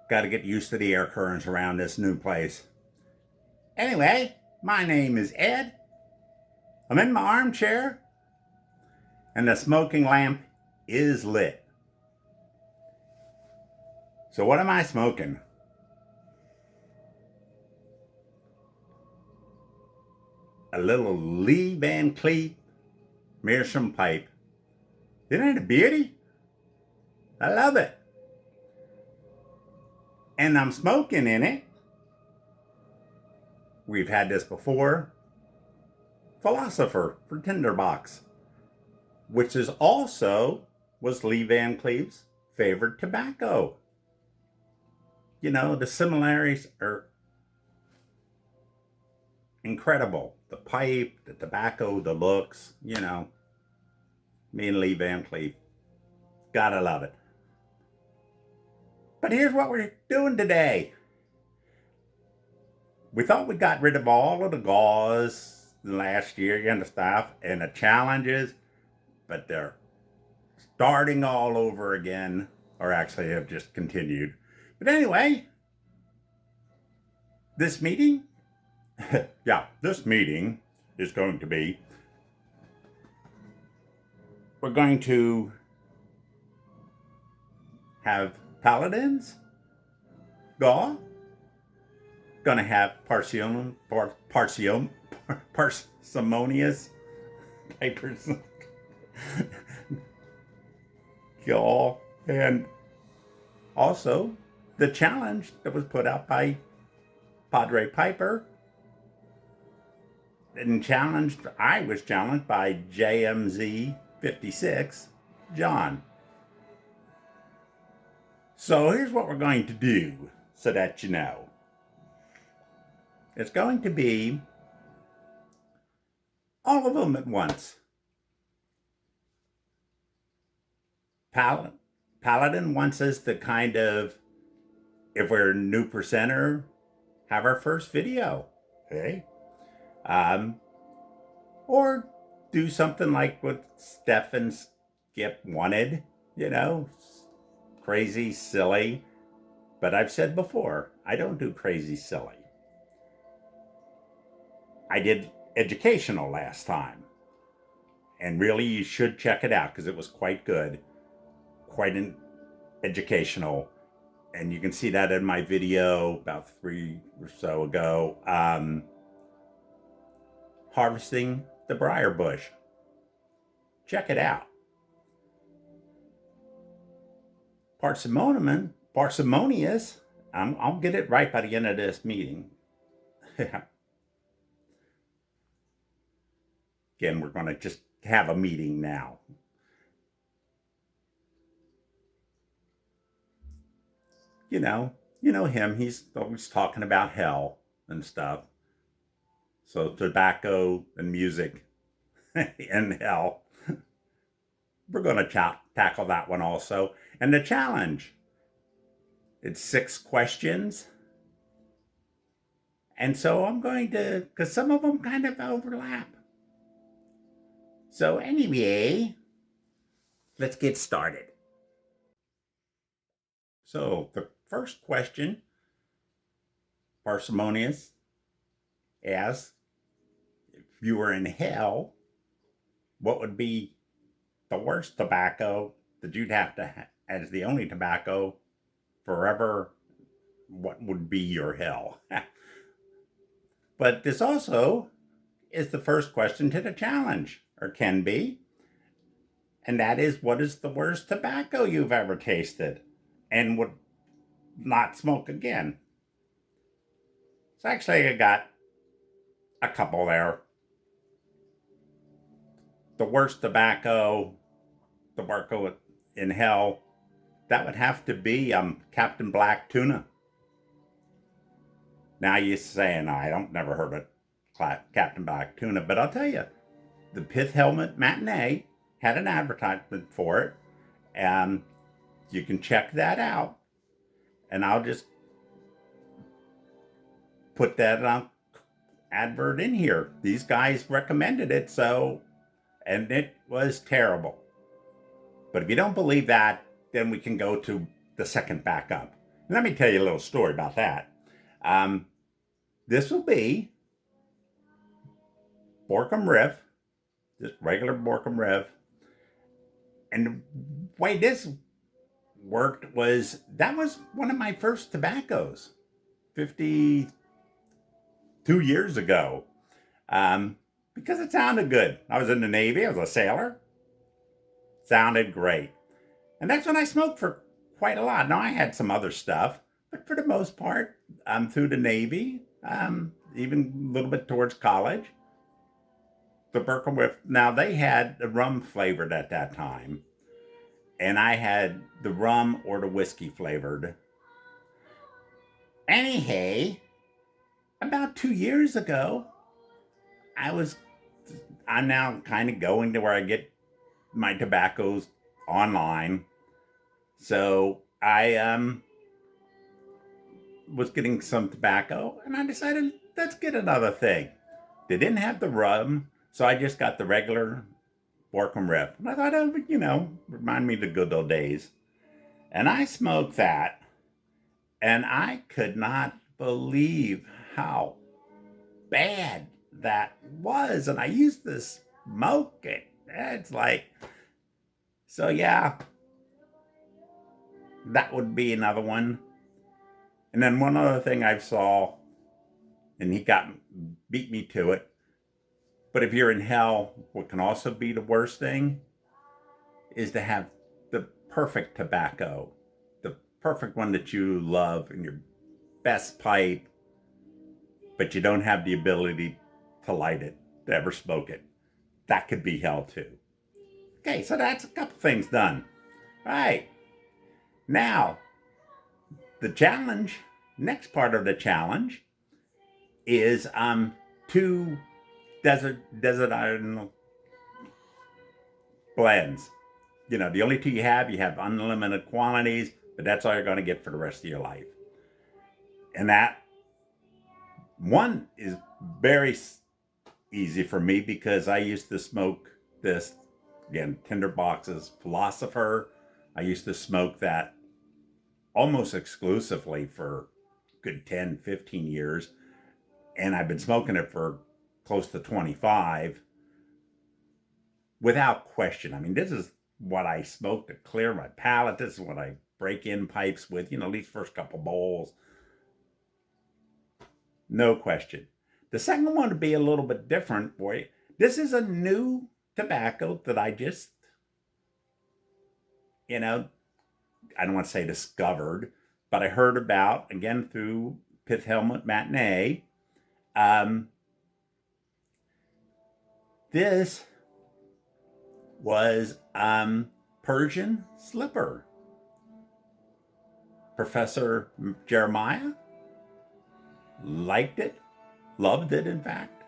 Got to get used to the air currents around this new place. Anyway, my name is Ed. I'm in my armchair, and the smoking lamp is lit. So what am I smoking? A little Lee Van Cleef Meerschaum pipe. Isn't it a beauty? I love it. And I'm smoking in it. We've had this before. Philosopher for Tinderbox, which is also was Lee Van Cleef's favorite tobacco. You know, the similarities are incredible. The pipe, the tobacco, the looks, you know. Me and Lee Van Cleef. Gotta love it. But here's what we're doing today. We thought we got rid of all of the gauze last year and the stuff and the challenges, but they're starting all over again, or actually have just continued. But anyway, this meeting, this meeting is going to be, we're going to have Paladins, gonna have Parsimonious Pipers, and also the challenge that was put out by Padre Piper, and I was challenged by JMZ56, John. So here's what we're going to do so that you know. It's going to be all of them at once. Paladin wants us to kind of, if we're a new percenter, have our first video. Okay? Or do something like what Steph and Skip wanted, you know, crazy, silly. But I've said before, I don't do crazy, silly. I did educational last time. And really, you should check it out because it was quite good. Quite educational. And you can see that in my video about 3 or so ago. Harvesting the briar bush. Check it out. Parsimonious. I'll get it right by the end of this meeting. Again, we're going to just have a meeting now. You know him. He's always talking about hell and stuff. So tobacco and music and hell. We're going to tackle that one also. And the challenge. It's 6 questions. And so I'm going to, because some of them kind of overlap. So anyway, let's get started. So the first question, Parsimonious asks, if you were in hell, what would be the worst tobacco that you'd have to have as the only tobacco forever? What would be your hell? But this also is the first question to the challenge, or can be. And that is, what is the worst tobacco you've ever tasted and would not smoke again? So actually, I got a couple there. The worst tobacco in hell, that would have to be Captain Black Tuna. Now you're saying, I don't never heard of Captain Black Tuna, but I'll tell you, the Pith Helmet Matinee had an advertisement for it, and you can check that out. And I'll just put that advert in here. These guys recommended it, and it was terrible. But if you don't believe that, then we can go to the second backup. Let me tell you a little story about that. Um, this will be Borkum Riff, just regular Borkum Riff. And the way this worked was that was one of my first tobaccos 52 years ago, because it sounded good. I was in the Navy, I was a sailor, sounded great. And that's when I smoked for quite a lot. Now, I had some other stuff, but for the most part, through the Navy, even a little bit towards college, the Berkeley Whiff. Now, they had the rum flavored at that time, and I had the rum or the whiskey flavored. Anyhow, about 2 years ago, I was, I'm now kind of going to where I get my tobaccos online. So I was getting some tobacco, and I decided, let's get another thing. They didn't have the rum, so I just got the regular Borkum Rip. And I thought, oh, remind me of the good old days. And I smoked that, and I could not believe how bad that was. And I used to smoke it. It's like, so yeah, that would be another one. And then one other thing I saw, and he beat me to it. But if you're in hell, what can also be the worst thing is to have the perfect tobacco, the perfect one that you love and your best pipe, but you don't have the ability to light it, to ever smoke it. That could be hell too. Okay, so that's a couple things done. All right. Now, the challenge, next part of the challenge is 2 desert island blends. You know, the only 2 you have unlimited quantities, but that's all you're going to get for the rest of your life. And that one is very easy for me because I used to smoke this, again, Tinderbox's Philosopher. I used to smoke that almost exclusively for good 10, 15 years. And I've been smoking it for close to 25 without question. I mean, this is what I smoke to clear my palate. This is what I break in pipes with, at least first couple bowls. No question. The second one would be a little bit different, boy. This is a new tobacco that I just, I don't want to say discovered, but I heard about, again, through Pith Helmet Matinee. This was Persian Slipper. Professor Jeremiah liked it, loved it, in fact,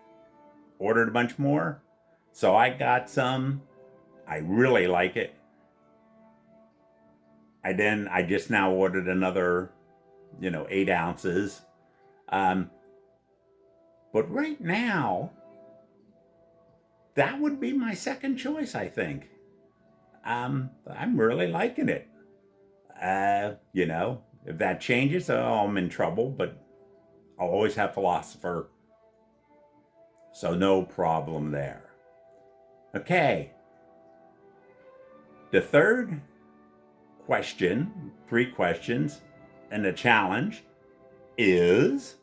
ordered a bunch more. So I got some. I really like it. I just now ordered another, 8 ounces. But right now, that would be my second choice, I think. I'm really liking it. If that changes, I'm in trouble, but I'll always have Philosopher. So no problem there. Okay. The third question, 3 questions, and the challenge is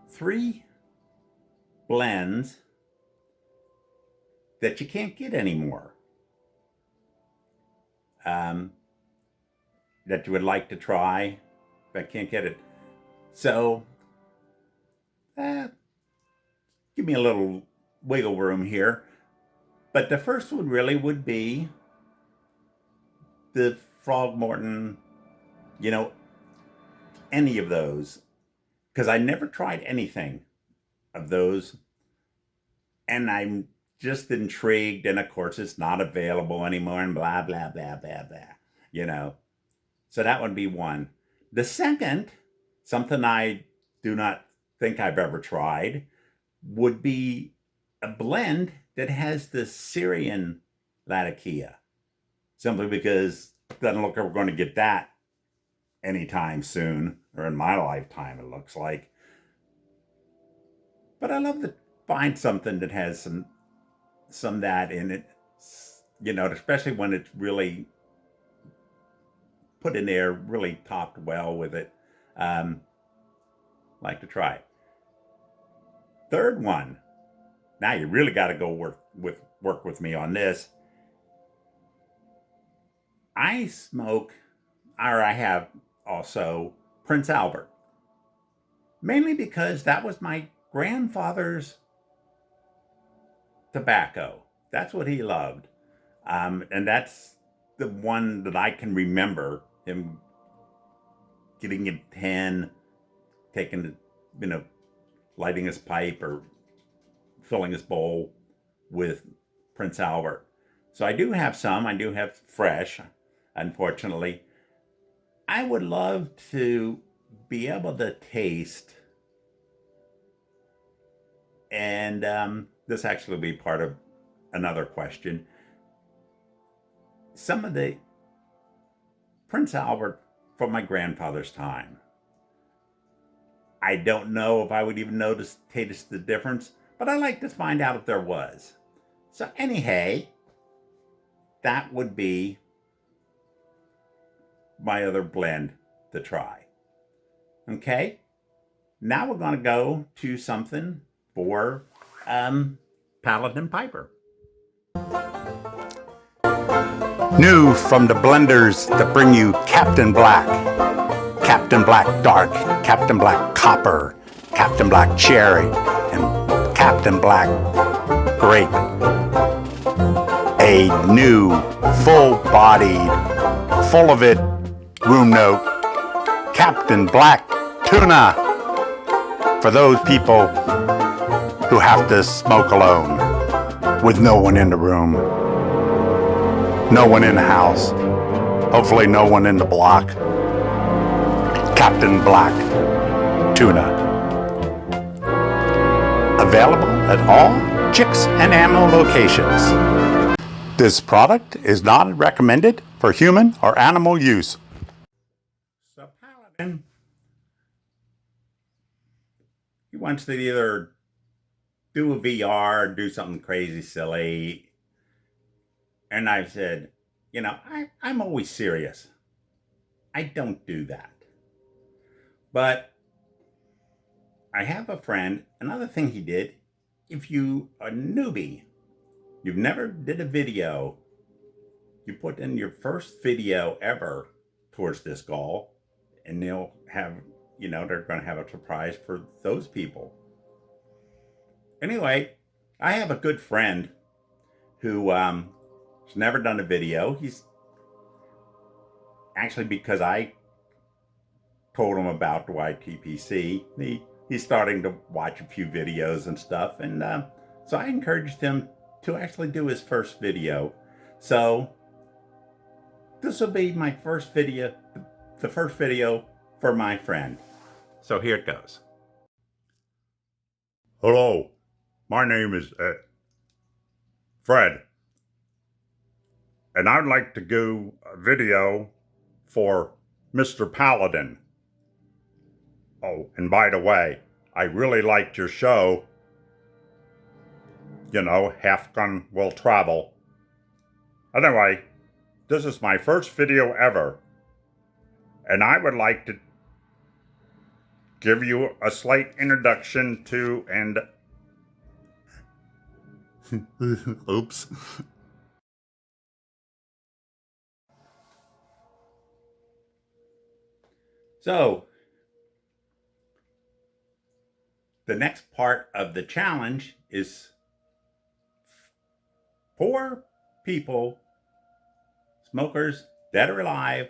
3 blends that you can't get anymore. That you would like to try, but can't get it. So, give me a little wiggle room here. But the first one really would be the Frogmorton, any of those. Because I never tried anything of those. And I'm just intrigued. And of course, it's not available anymore and blah, blah, blah, blah, blah, So that would be one. The second, something I do not think I've ever tried, would be a blend that has the Syrian Latakia. simply because it doesn't look like we're going to get that anytime soon, or in my lifetime, it looks like. But I love to find something that has some that in it, especially when it's really put in there, really topped well with it. Like to try it. Third one. Now you really got to go work with me on this. I smoke, or I have also Prince Albert, mainly because that was my grandfather's tobacco. That's what he loved, and that's the one that I can remember him getting a pen, taking, lighting his pipe or filling his bowl with Prince Albert. So I do have some. I do have fresh, unfortunately. I would love to be able to taste, and this actually will be part of another question, some of the Prince Albert from my grandfather's time. I don't know if I would even taste the difference, but I'd like to find out if there was. So anyhow, that would be my other blend to try. Okay, now we're going to go to something for Paladin and Piper. New from the blenders that bring you Captain Black, Captain Black Dark, Captain Black Copper, Captain Black Cherry, and Captain Black Grape. A new, full-bodied, full of it room note, Captain Black Tuna, for those people who have to smoke alone with no one in the room, no one in the house, hopefully no one in the block. Captain Black Tuna. Available at all Chicks and Ammo locations. This product is not recommended for human or animal use. So Paladin, he wants to either do a VR or do something crazy silly. And I said, I'm always serious. I don't do that. But I have a friend, another thing he did, if you are a newbie, you've never did a video, you put in your first video ever towards this goal, and they'll have, they're going to have a surprise for those people. Anyway, I have a good friend who has never done a video. He's actually, because I told him about the YTPC, he's starting to watch a few videos and stuff, and so I encouraged him to actually do his first video. So this will be my first video, the first video for my friend. So here it goes. Hello, my name is Fred, and I'd like to do a video for Mr. Paladin. Oh, and by the way, I really liked your show. Half Gun Will Travel. Anyway, this is my first video ever, and I would like to give you a slight introduction to and oops. So, the next part of the challenge is 4 people, smokers, dead or alive,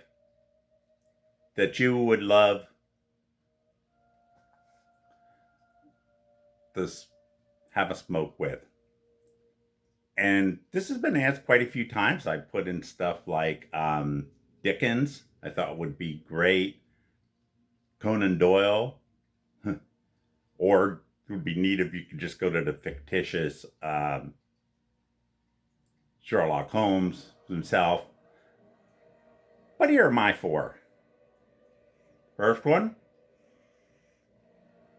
that you would love to have a smoke with. And this has been asked quite a few times. I put in stuff like Dickens, I thought would be great. Conan Doyle, or it would be neat if you could just go to the fictitious Sherlock Holmes himself. But here are my four. First one,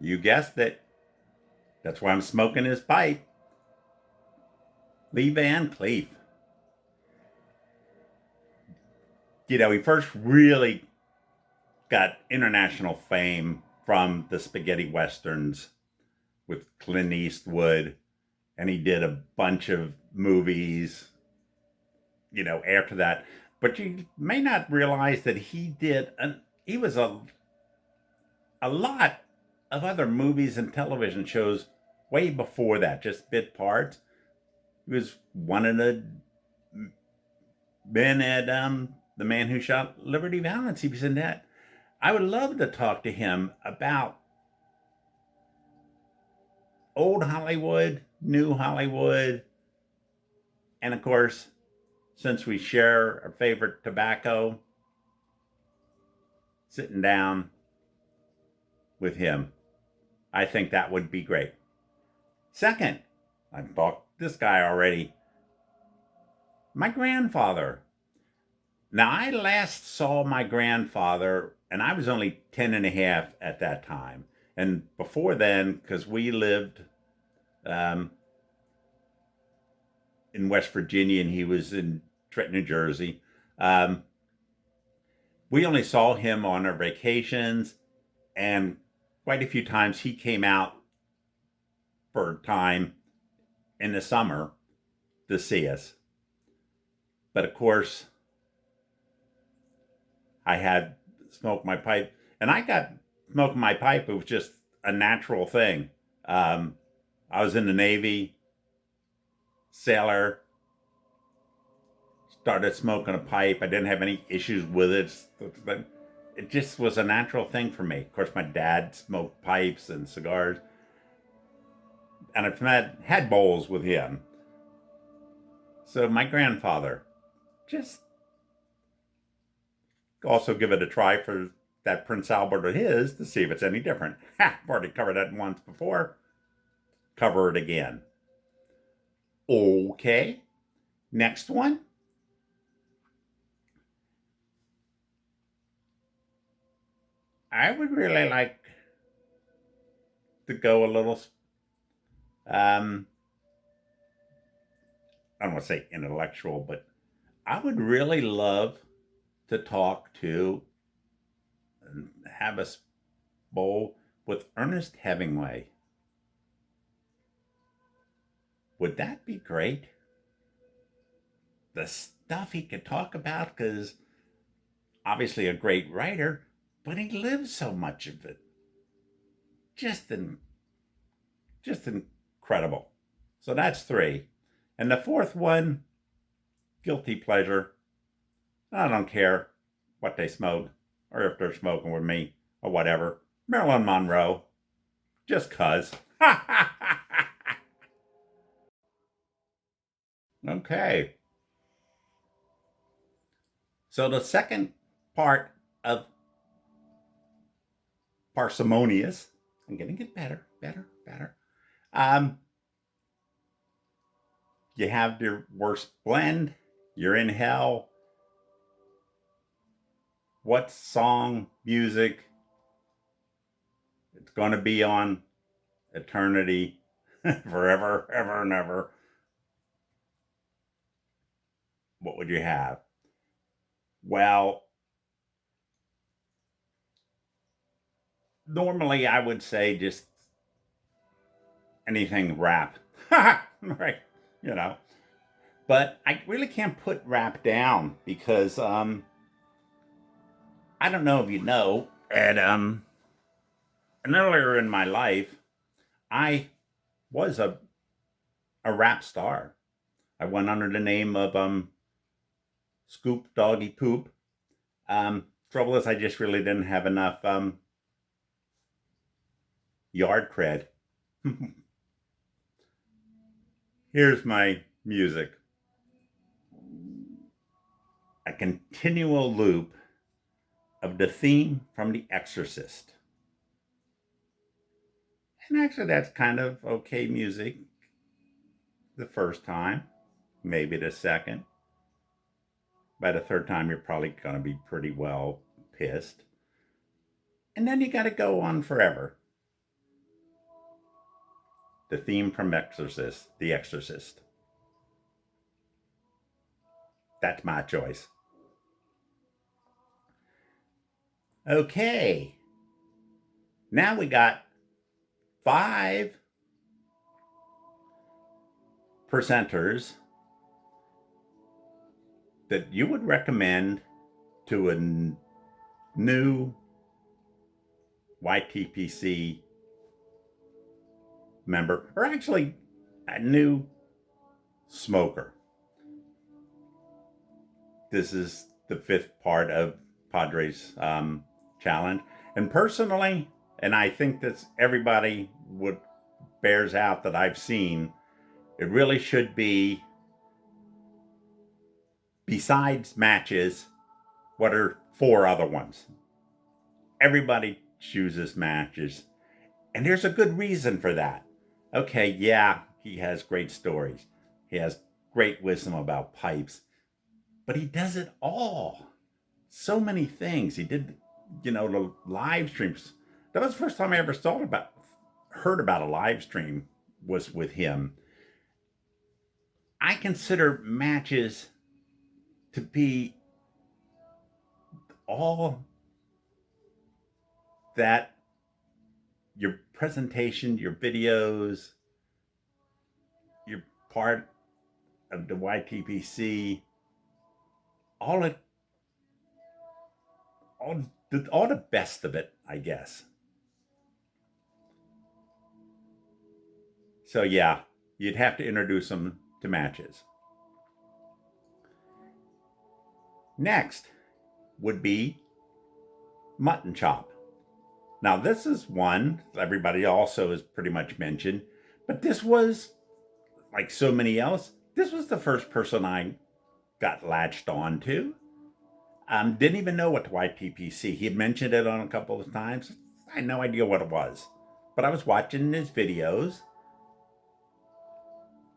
you guessed it. That's why I'm smoking his pipe. Lee Van Cleef. He first really got international fame from the spaghetti westerns with Clint Eastwood, and he did a bunch of movies, after that. But you may not realize that he was a lot of other movies and television shows way before that, just bit parts. He was one of the men at The Man Who Shot Liberty Valance. He was in that. I would love to talk to him about old Hollywood, new Hollywood, and of course, since we share our favorite tobacco, sitting down with him. I think that would be great. Second, I've talked this guy already. My grandfather. Now, I last saw my grandfather, and I was only 10 and a half at that time. And before then, because we lived in West Virginia and he was in Trenton, New Jersey, we only saw him on our vacations, and quite a few times he came out for a time in the summer to see us. But of course, I had smoked my pipe, and I got smoking my pipe. It was just a natural thing. I was in the Navy, sailor, started smoking a pipe. I didn't have any issues with it. It just was a natural thing for me. Of course, my dad smoked pipes and cigars, and I've had bowls with him. So my grandfather, just also give it a try for that Prince Albert of his to see if it's any different. Ha! I've already covered that once before. Cover it again. Okay. Next one. I would really like to go a little, I don't want to say intellectual, but I would really love to talk to and have a bowl with Ernest Hemingway. Would that be great? The stuff he could talk about, because obviously a great writer, but he lives so much of it. Just incredible. So that's three. And the fourth one, guilty pleasure. I don't care what they smoke or if they're smoking with me or whatever. Marilyn Monroe. Just cuz. Okay. So the second part of Parsimonious, I'm getting it better. You have your worst blend, you're in hell. What song, music, it's going to be on eternity, forever, ever and ever. What would you have? Well, normally I would say just anything rap. Right, But I really can't put rap down because I don't know if you know, and earlier in my life, I was a rap star. I went under the name of Scoop Doggy Poop. Trouble is, I just really didn't have enough yard cred. Here's my music. A continual loop of the theme from The Exorcist. And actually, that's kind of okay music the first time, maybe the second. By the third time, you're probably going to be pretty well pissed. And then you got to go on forever. The theme from Exorcist, The Exorcist. That's my choice. Okay. Now we got 5 presenters that you would recommend to a new YTPC member, or actually a new smoker. This is the 5th part of Padre's challenge. And personally, and I think that everybody would bears out that I've seen, it really should be, besides matches, what are 4 other ones? Everybody chooses matches. And there's a good reason for that. Okay, yeah, he has great stories. He has great wisdom about pipes. But he does it all. So many things. He did, the live streams. That was the first time I ever heard about a live stream was with him. I consider matches to be all that your presentation, your videos, your part of the YTPC, all the best of it, I guess. So yeah, you'd have to introduce them to matches. Next would be mutton chop. Now this is one everybody also has pretty much mentioned, but this was, like so many else, this was the first person I got latched on to. Didn't even know what the YTPC. He had mentioned it on a couple of times. I had no idea what it was. But I was watching his videos.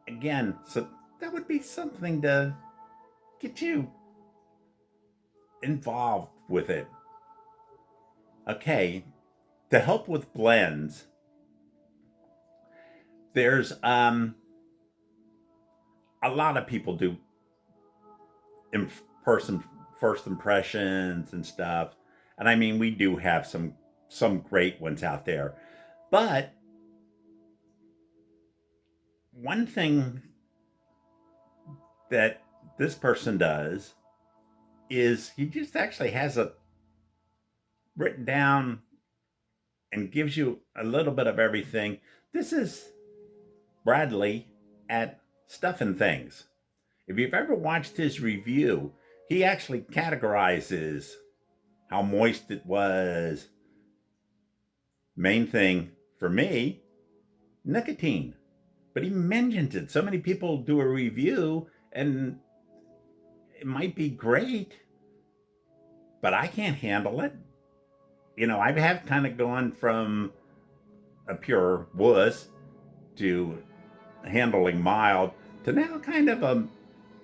Again, so that would be something to get you involved with it. Okay, to help with blends, there's a lot of people do in-person first impressions and stuff. And I mean, we do have some great ones out there. But one thing that this person does is he just actually has it written down and gives you a little bit of everything. This is Bradley at Stuff and Things. If you've ever watched his review, he actually categorizes how moist it was. Main thing for me, nicotine. But he mentions it. So many people do a review and it might be great, but I can't handle it. I have kind of gone from a pure wuss to handling mild to now kind of a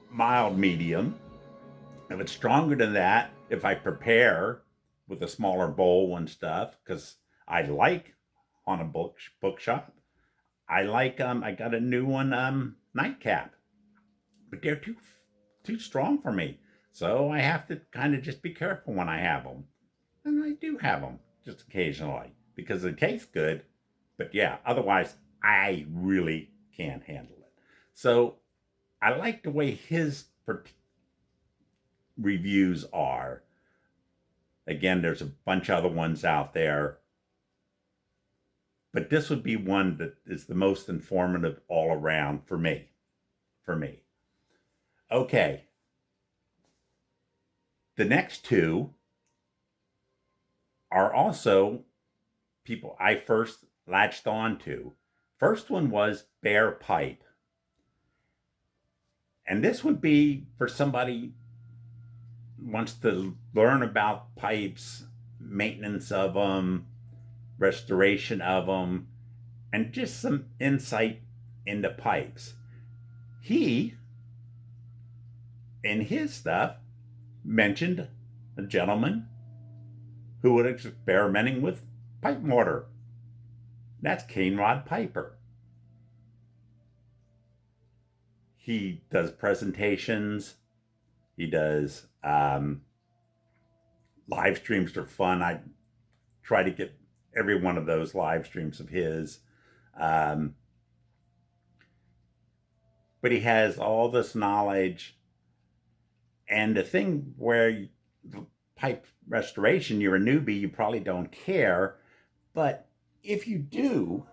mild medium. If it's stronger than that, if I prepare with a smaller bowl and stuff, because I like on a bookshop, I like I got a new one nightcap, but they're too strong for me, so I have to kind of just be careful when I have them, and I do have them just occasionally because they taste good, but yeah, otherwise I really can't handle it. So I like the way his reviews are. Again, there's a bunch of other ones out there, but this would be one that is the most informative all around for me. Okay. The next 2 are also people I first latched on to. First one was Bear Pipe. And this would be for somebody who wants to learn about pipes, maintenance of them, restoration of them, and just some insight into pipes. He, in his stuff, mentioned a gentleman who was experimenting with pipe mortar. That's Rod Piper. He does presentations. He does live streams. Are fun. I try to get every one of those live streams of his. But he has all this knowledge. And the thing where the pipe restoration, you're a newbie, you probably don't care. But if you do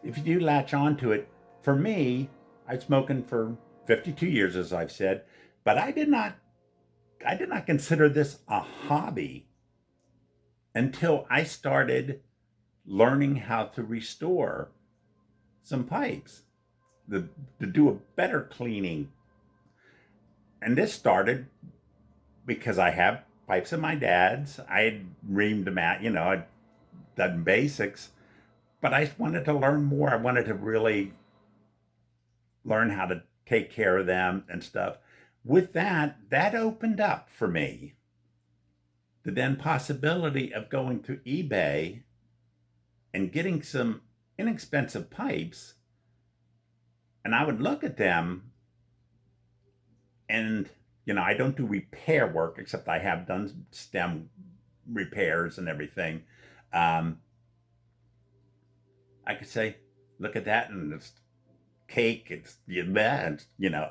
latch onto it, for me, I've smoking for 52 years, as I've said, but I did not consider this a hobby until I started learning how to restore some pipes, to do a better cleaning. And this started because I have pipes of my dad's. I had reamed them out, I'd done basics, but I wanted to learn more. I wanted to really learn how to take care of them and stuff. With that opened up for me the then possibility of going to eBay and getting some inexpensive pipes. And I would look at them and, I don't do repair work, except I have done stem repairs and everything. I could say, look at that, and it's cake, it's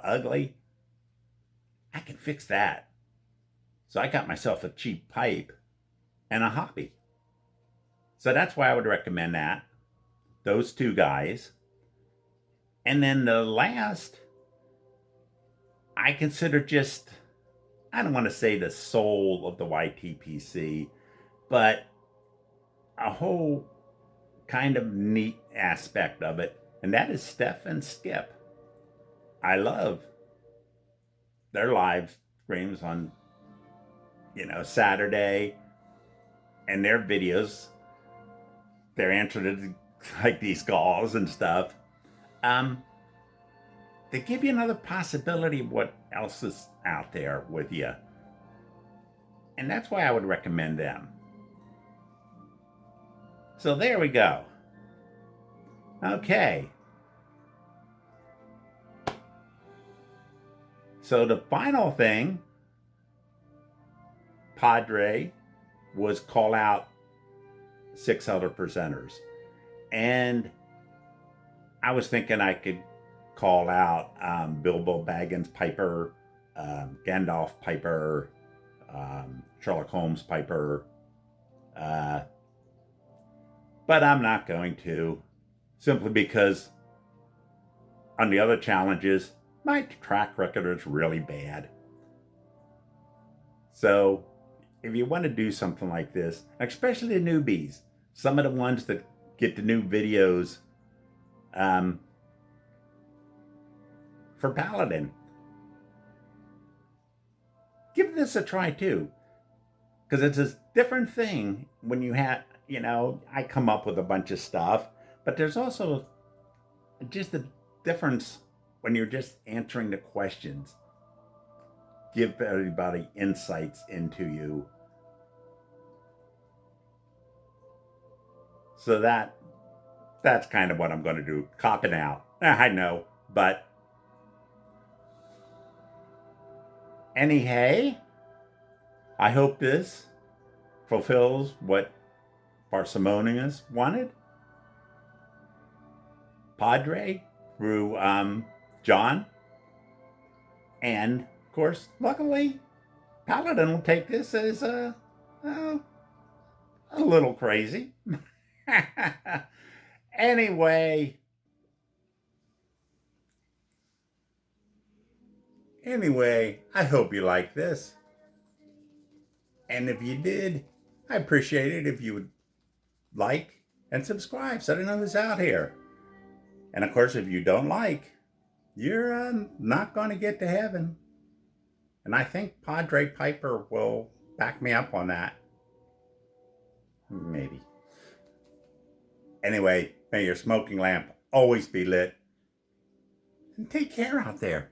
ugly. I can fix that. So I got myself a cheap pipe and a hobby. So that's why I would recommend that. Those two guys. And then the last, I consider just, I don't want to say the soul of the YTPC, but a whole kind of neat aspect of it. And that is Steph and Skip. I love their live streams on, Saturday, and their videos, their answer to like these calls and stuff. They give you another possibility of what else is out there with you. And that's why I would recommend them. So there we go. Okay. So the final thing, Padre, was call out 6 other presenters. And I was thinking I could call out Bilbo Baggins Piper, Gandalf Piper, Sherlock Holmes Piper, but I'm not going to, simply because on the other challenges, my track record is really bad. So if you want to do something like this, especially the newbies, some of the ones that get the new videos for Paladin, give this a try too. Because it's a different thing when you have, I come up with a bunch of stuff, but there's also just a difference when you're just answering the questions. Give everybody insights into you. So that's kind of what I'm going to do. Copping out. I know, but anyhow, I hope this fulfills what Parsimonious wanted. Padre through John. And, of course, luckily, Paladin will take this as a little crazy. Anyway, I hope you like this. And if you did, I appreciate it if you would like and subscribe so I know who's out here. And of course, if you don't like, you're not going to get to heaven. And I think Padre Piper will back me up on that. Maybe. Anyway, may your smoking lamp always be lit. And take care out there.